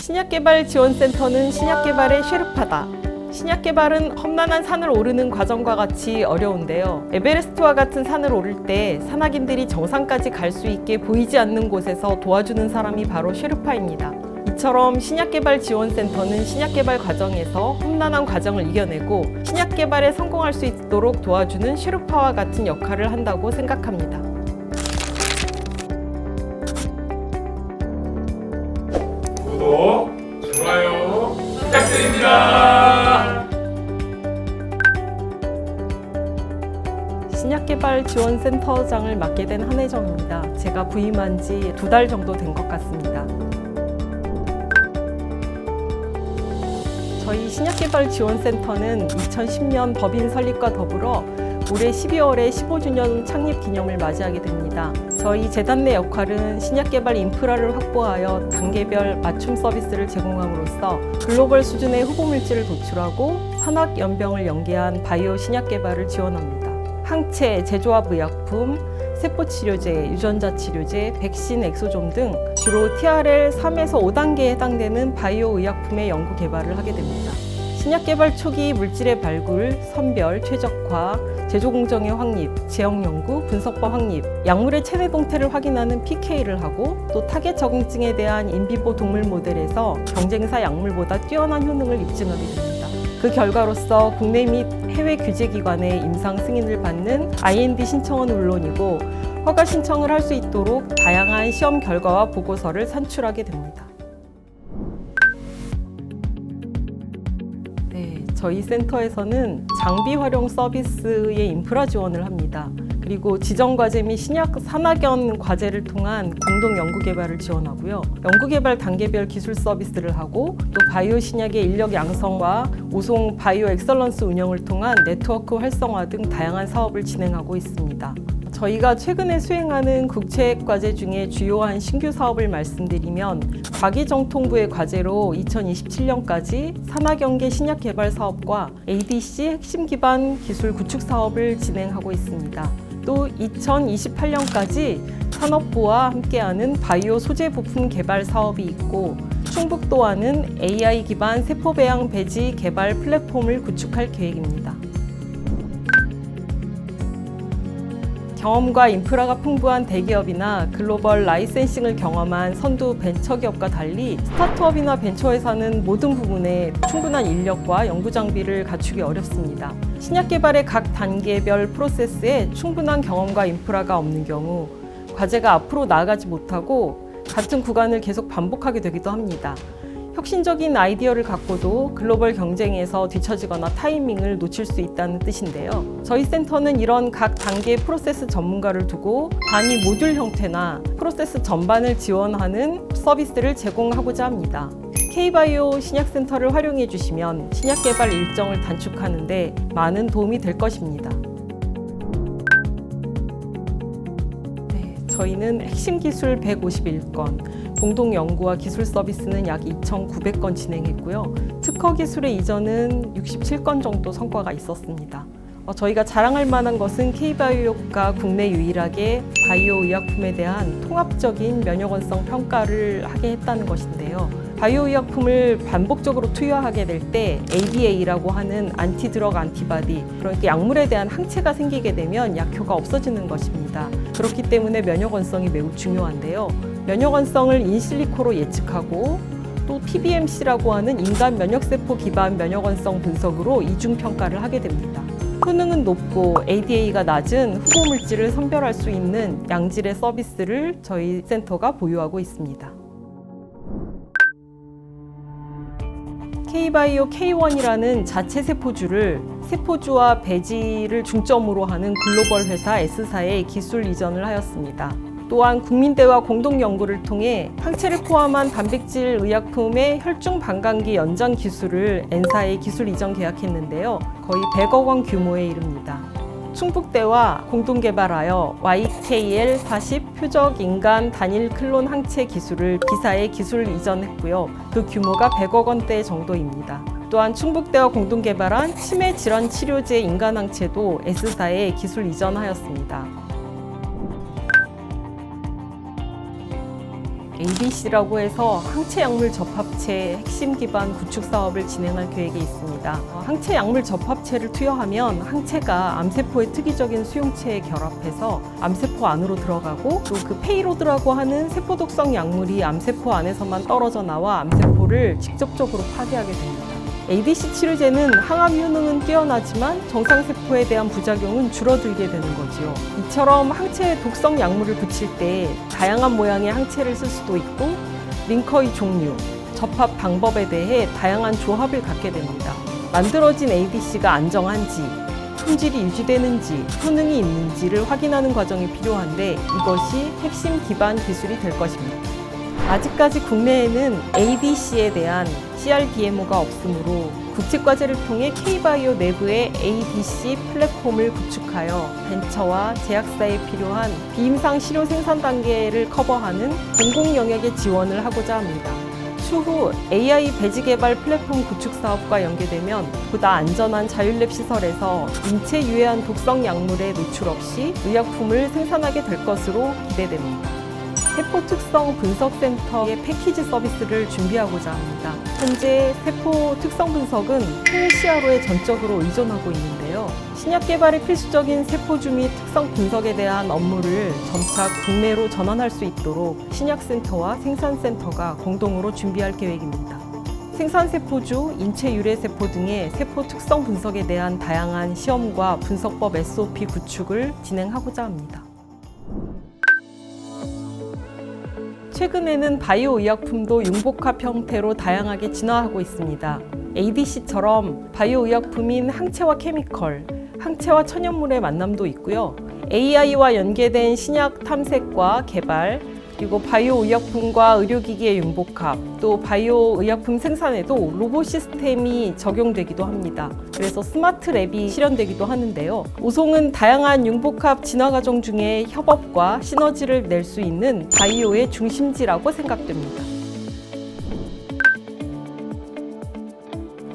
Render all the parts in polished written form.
신약개발지원센터는 신약개발의 쉐르파다. 신약개발은 험난한 산을 오르는 과정과 같이 어려운데요. 에베레스트와 같은 산을 오를 때 산악인들이 정상까지 갈 수 있게 보이지 않는 곳에서 도와주는 사람이 바로 쉐르파입니다. 이처럼 신약개발지원센터는 신약개발 과정에서 험난한 과정을 이겨내고 신약개발에 성공할 수 있도록 도와주는 쉐르파와 같은 역할을 한다고 생각합니다. 구독, 좋아요 부탁드립니다. 신약개발지원센터장을 맡게 된 한혜정입니다. 제가 부임한 지 2달 정도 된 것 같습니다. 저희 신약개발지원센터는 2010년 법인 설립과 더불어 올해 12월에 15주년 창립 기념을 맞이하게 됩니다. 저희 재단 내 역할은 신약개발 인프라를 확보하여 단계별 맞춤 서비스를 제공함으로써 글로벌 수준의 후보물질을 도출하고 산학연병을 연계한 바이오 신약개발을 지원합니다. 항체, 제조합 의약품, 세포치료제, 유전자 치료제, 백신, 엑소솜 등 주로 TRL 3에서 5단계에 해당되는 바이오 의약품의 연구 개발을 하게 됩니다. 신약 개발 초기 물질의 발굴, 선별, 최적화, 제조 공정의 확립, 제형 연구, 분석법 확립, 약물의 체내 동태를 확인하는 PK를 하고 또 타겟 적응증에 대한 인비보 동물 모델에서 경쟁사 약물보다 뛰어난 효능을 입증하게 됩니다. 그 결과로서 국내 및 해외 규제기관의 임상 승인을 받는 IND 신청은 물론이고 허가 신청을 할 수 있도록 다양한 시험 결과와 보고서를 산출하게 됩니다. 저희 센터에서는 장비 활용 서비스의 인프라 지원을 합니다. 그리고 지정과제 및 신약 산학연 과제를 통한 공동 연구개발을 지원하고요. 연구개발 단계별 기술 서비스를 하고 또 바이오 신약의 인력 양성과 우송 바이오 엑설런스 운영을 통한 네트워크 활성화 등 다양한 사업을 진행하고 있습니다. 저희가 최근에 수행하는 국책 과제 중에 주요한 신규 사업을 말씀드리면 과기정통부의 과제로 2027년까지 산학연계 신약 개발 사업과 ADC 핵심 기반 기술 구축 사업을 진행하고 있습니다. 또 2028년까지 산업부와 함께하는 바이오 소재 부품 개발 사업이 있고 충북도와는 AI 기반 세포 배양 배지 개발 플랫폼을 구축할 계획입니다. 경험과 인프라가 풍부한 대기업이나 글로벌 라이센싱을 경험한 선두 벤처기업과 달리 스타트업이나 벤처회사는 모든 부분에 충분한 인력과 연구 장비를 갖추기 어렵습니다. 신약 개발의 각 단계별 프로세스에 충분한 경험과 인프라가 없는 경우 과제가 앞으로 나아가지 못하고 같은 구간을 계속 반복하게 되기도 합니다. 혁신적인 아이디어를 갖고도 글로벌 경쟁에서 뒤처지거나 타이밍을 놓칠 수 있다는 뜻인데요. 저희 센터는 이런 각 단계의 프로세스 전문가를 두고 단위 모듈 형태나 프로세스 전반을 지원하는 서비스를 제공하고자 합니다. K바이오 신약센터를 활용해 주시면 신약 개발 일정을 단축하는 데 많은 도움이 될 것입니다. 저희는 핵심 기술 151건, 공동 연구와 기술 서비스는 약 2,900건 진행했고요. 특허 기술의 이전은 67건 정도 성과가 있었습니다. 저희가 자랑할 만한 것은 K바이오가 국내 유일하게 바이오 의약품에 대한 통합적인 면역원성 평가를 하게 했다는 것인데요. 바이오 의약품을 반복적으로 투여하게 될 때 ADA라고 하는 안티드럭 안티바디, 그러니까 약물에 대한 항체가 생기게 되면 약효가 없어지는 것입니다. 그렇기 때문에 면역원성이 매우 중요한데요. 면역원성을 인실리코로 예측하고 또 PBMC라고 하는 인간 면역세포 기반 면역원성 분석으로 이중평가를 하게 됩니다. 효능은 높고 ADA가 낮은 후보물질을 선별할 수 있는 양질의 서비스를 저희 센터가 보유하고 있습니다. K바이오 K1이라는 자체 세포주를 세포주와 배지를 중점으로 하는 글로벌 회사 S사에 기술 이전을 하였습니다. 또한 국민대와 공동 연구를 통해 항체를 포함한 단백질 의약품의 혈중 반감기 연장 기술을 N사에 기술 이전 계약했는데요. 거의 100억 원 규모에 이릅니다. 충북대와 공동 개발하여 YKL40 표적 인간 단일 클론 항체 기술을 B사에 기술 이전했고요. 그 규모가 100억 원대 정도입니다. 또한 충북대와 공동 개발한 치매 질환 치료제 인간 항체도 S사에 기술 이전하였습니다. ADC라고 해서 항체 약물 접합체 핵심 기반 구축 사업을 진행할 계획이 있습니다. 항체 약물 접합체를 투여하면 항체가 암세포의 특이적인 수용체에 결합해서 암세포 안으로 들어가고 또 그 페이로드라고 하는 세포 독성 약물이 암세포 안에서만 떨어져 나와 암세포를 직접적으로 파괴하게 됩니다. ADC 치료제는 항암 효능은 뛰어나지만 정상세포에 대한 부작용은 줄어들게 되는 거지요. 이처럼 항체에 독성 약물을 붙일 때 다양한 모양의 항체를 쓸 수도 있고 링커의 종류, 접합 방법에 대해 다양한 조합을 갖게 됩니다. 만들어진 ADC가 안정한지, 품질이 유지되는지, 효능이 있는지를 확인하는 과정이 필요한데 이것이 핵심 기반 기술이 될 것입니다. 아직까지 국내에는 ADC에 대한 CRDMO가 없으므로 국책과제를 통해 K-바이오 내부의 ADC 플랫폼을 구축하여 벤처와 제약사에 필요한 비임상 시료 생산 단계를 커버하는 공공 영역의 지원을 하고자 합니다. 추후 AI 배지 개발 플랫폼 구축 사업과 연계되면 보다 안전한 자율랩 시설에서 인체 유해한 독성 약물의 노출 없이 의약품을 생산하게 될 것으로 기대됩니다. 세포 특성 분석센터의 패키지 서비스를 준비하고자 합니다. 현재 세포 특성 분석은 해외 CRO에 전적으로 의존하고 있는데요. 신약 개발에 필수적인 세포주 및 특성 분석에 대한 업무를 점차 국내로 전환할 수 있도록 신약센터와 생산센터가 공동으로 준비할 계획입니다. 생산세포주, 인체 유래세포 등의 세포 특성 분석에 대한 다양한 시험과 분석법 SOP 구축을 진행하고자 합니다. 최근에는 바이오 의약품도 융복합 형태로 다양하게 진화하고 있습니다. ADC처럼 바이오 의약품인 항체와 케미컬, 항체와 천연물의 만남도 있고요. AI와 연계된 신약 탐색과 개발, 그리고 바이오 의약품과 의료기기의 융복합, 또 바이오 의약품 생산에도 로봇 시스템이 적용되기도 합니다. 그래서 스마트 랩이 실현되기도 하는데요. 오송은 다양한 융복합 진화 과정 중에 협업과 시너지를 낼 수 있는 바이오의 중심지라고 생각됩니다.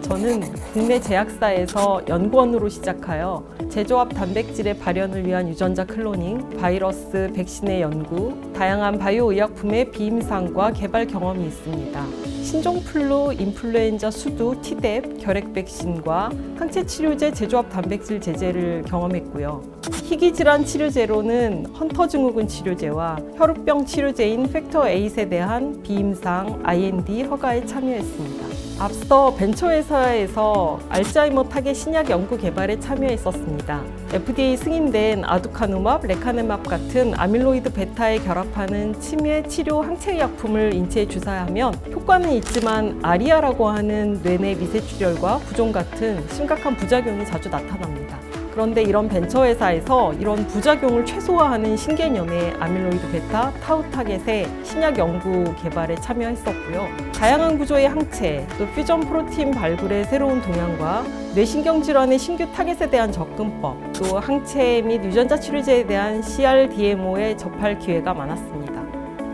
저는 국내 제약사에서 연구원으로 시작하여 제조합 단백질의 발현을 위한 유전자 클로닝, 바이러스, 백신의 연구, 다양한 바이오 의약품의 비임상과 개발 경험이 있습니다. 신종플루, 인플루엔자 수두, 티뎁, 결핵 백신과 항체 치료제 제조합 단백질 제제를 경험했고요. 희귀질환 치료제로는 헌터 증후군 치료제와 혈우병 치료제인 팩터 8에 대한 비임상 IND 허가에 참여했습니다. 앞서 벤처회사에서 알츠하이머 타겟 신약 연구 개발에 참여했었습니다. FDA 승인된 아두카누맙, 레카네맙 같은 아밀로이드 베타에 결합하는 치매 치료 항체의약품을 인체에 주사하면 효과는 있지만 아리아라고 하는 뇌내 미세출혈과 부종 같은 심각한 부작용이 자주 나타납니다. 그런데 이런 벤처회사에서 이런 부작용을 최소화하는 신개념의 아밀로이드 베타, 타우 타겟의 신약 연구 개발에 참여했었고요. 다양한 구조의 항체, 또 퓨전 프로틴 발굴의 새로운 동향과 뇌신경 질환의 신규 타겟에 대한 접근법, 또 항체 및 유전자 치료제에 대한 CRDMO에 접할 기회가 많았습니다.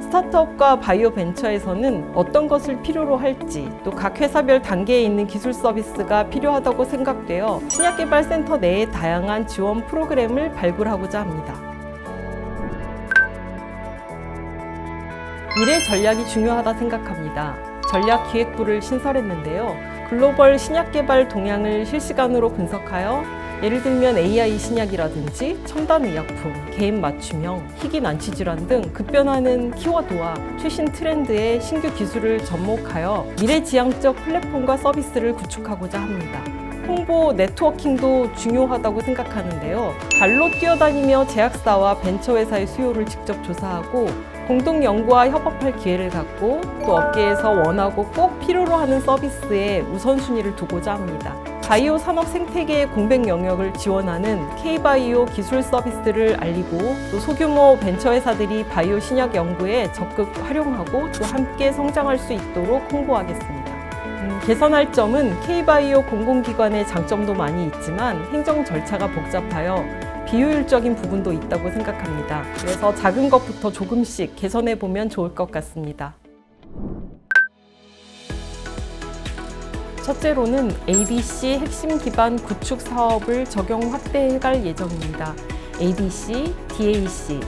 스타트업과 바이오 벤처에서는 어떤 것을 필요로 할지, 또 각 회사별 단계에 있는 기술 서비스가 필요하다고 생각되어 신약개발센터 내에 다양한 지원 프로그램을 발굴하고자 합니다. 미래 전략이 중요하다 생각합니다. 전략기획부를 신설했는데요. 글로벌 신약개발 동향을 실시간으로 분석하여 예를 들면 AI 신약이라든지 첨단의약품, 개인 맞춤형, 희귀 난치질환 등 급변하는 키워드와 최신 트렌드의 신규 기술을 접목하여 미래지향적 플랫폼과 서비스를 구축하고자 합니다. 홍보, 네트워킹도 중요하다고 생각하는데요. 발로 뛰어다니며 제약사와 벤처회사의 수요를 직접 조사하고 공동 연구와 협업할 기회를 갖고 또 업계에서 원하고 꼭 필요로 하는 서비스에 우선순위를 두고자 합니다. 바이오 산업 생태계의 공백 영역을 지원하는 K-바이오 기술 서비스를 알리고 또 소규모 벤처회사들이 바이오 신약 연구에 적극 활용하고 또 함께 성장할 수 있도록 홍보하겠습니다. 개선할 점은 K-바이오 공공기관의 장점도 많이 있지만 행정 절차가 복잡하여 비효율적인 부분도 있다고 생각합니다. 그래서 작은 것부터 조금씩 개선해 보면 좋을 것 같습니다. 첫째로는 ADC 핵심 기반 구축 사업을 적용 확대해 갈 예정입니다. ADC, DAC,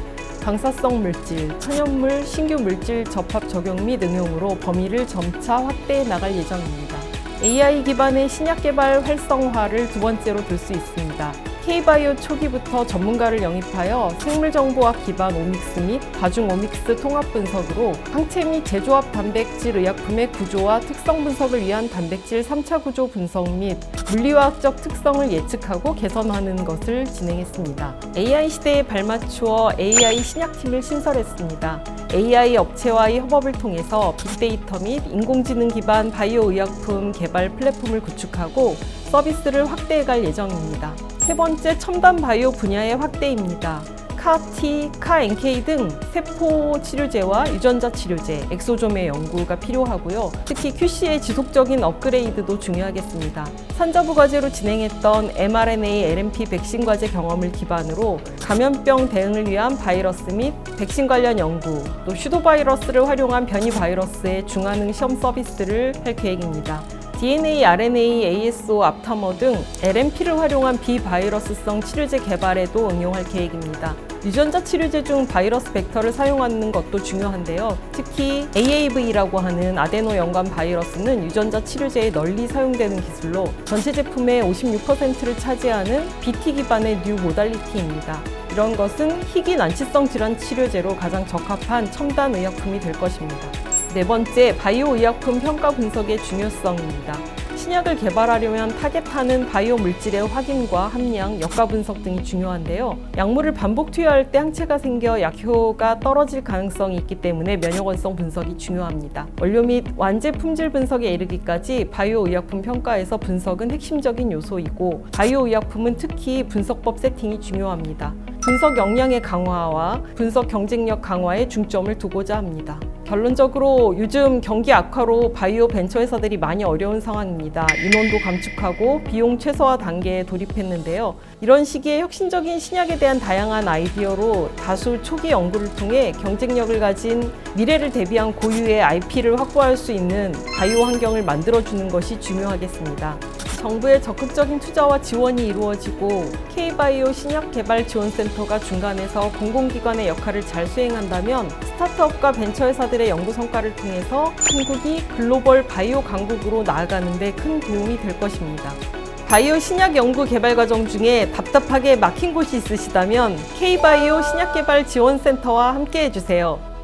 방사성 물질, 천연물, 신규 물질 접합 적용 및 응용으로 범위를 점차 확대해 나갈 예정입니다. AI 기반의 신약 개발 활성화를 두 번째로 들 수 있습니다. K바이오 초기부터 전문가를 영입하여 생물정보학 기반 오믹스 및 다중 오믹스 통합 분석으로 항체 및 제조합 단백질 의약품의 구조와 특성 분석을 위한 단백질 3차 구조 분석 및 물리화학적 특성을 예측하고 개선하는 것을 진행했습니다. AI 시대에 발맞추어 AI 신약팀을 신설했습니다. AI 업체와의 협업을 통해서 빅데이터 및 인공지능 기반 바이오 의약품 개발 플랫폼을 구축하고 서비스를 확대해갈 예정입니다. 세 번째, 첨단 바이오 분야의 확대입니다. CAR-T, CAR-NK 등 세포 치료제와 유전자 치료제, 엑소점의 연구가 필요하고요. 특히 QC의 지속적인 업그레이드도 중요하겠습니다. 산자부 과제로 진행했던 mRNA, LNP 백신 과제 경험을 기반으로 감염병 대응을 위한 바이러스 및 백신 관련 연구, 또 슈도바이러스를 활용한 변이 바이러스의 중화능 시험 서비스를 할 계획입니다. DNA, RNA, ASO, 앞타머 등 LNP를 활용한 비바이러스성 치료제 개발에도 응용할 계획입니다. 유전자 치료제 중 바이러스 벡터를 사용하는 것도 중요한데요. 특히 AAV라고 하는 아데노 연관 바이러스는 유전자 치료제에 널리 사용되는 기술로 전체 제품의 56%를 차지하는 BT 기반의 뉴 모달리티입니다. 이런 것은 희귀 난치성 질환 치료제로 가장 적합한 첨단 의약품이 될 것입니다. 네 번째, 바이오 의약품 평가 분석의 중요성입니다. 신약을 개발하려면 타겟하는 바이오 물질의 확인과 함량, 역가 분석 등이 중요한데요. 약물을 반복 투여할 때 항체가 생겨 약효가 떨어질 가능성이 있기 때문에 면역원성 분석이 중요합니다. 원료 및 완제 품질 분석에 이르기까지 바이오 의약품 평가에서 분석은 핵심적인 요소이고, 바이오 의약품은 특히 분석법 세팅이 중요합니다. 분석 역량의 강화와 분석 경쟁력 강화에 중점을 두고자 합니다. 결론적으로 요즘 경기 악화로 바이오 벤처 회사들이 많이 어려운 상황입니다. 인원도 감축하고 비용 최소화 단계에 돌입했는데요. 이런 시기에 혁신적인 신약에 대한 다양한 아이디어로 다수 초기 연구를 통해 경쟁력을 가진 미래를 대비한 고유의 IP를 확보할 수 있는 바이오 환경을 만들어주는 것이 중요하겠습니다. 정부의 적극적인 투자와 지원이 이루어지고 K바이오 신약개발지원센터가 중간에서 공공기관의 역할을 잘 수행한다면 스타트업과 벤처 회사들의 연구 성과를 통해서 한국이 글로벌 바이오 강국으로 나아가는 데 큰 도움이 될 것입니다. 바이오 신약 연구 개발 과정 중에 답답하게 막힌 곳이 있으시다면 K바이오 신약개발지원센터와 함께 해주세요.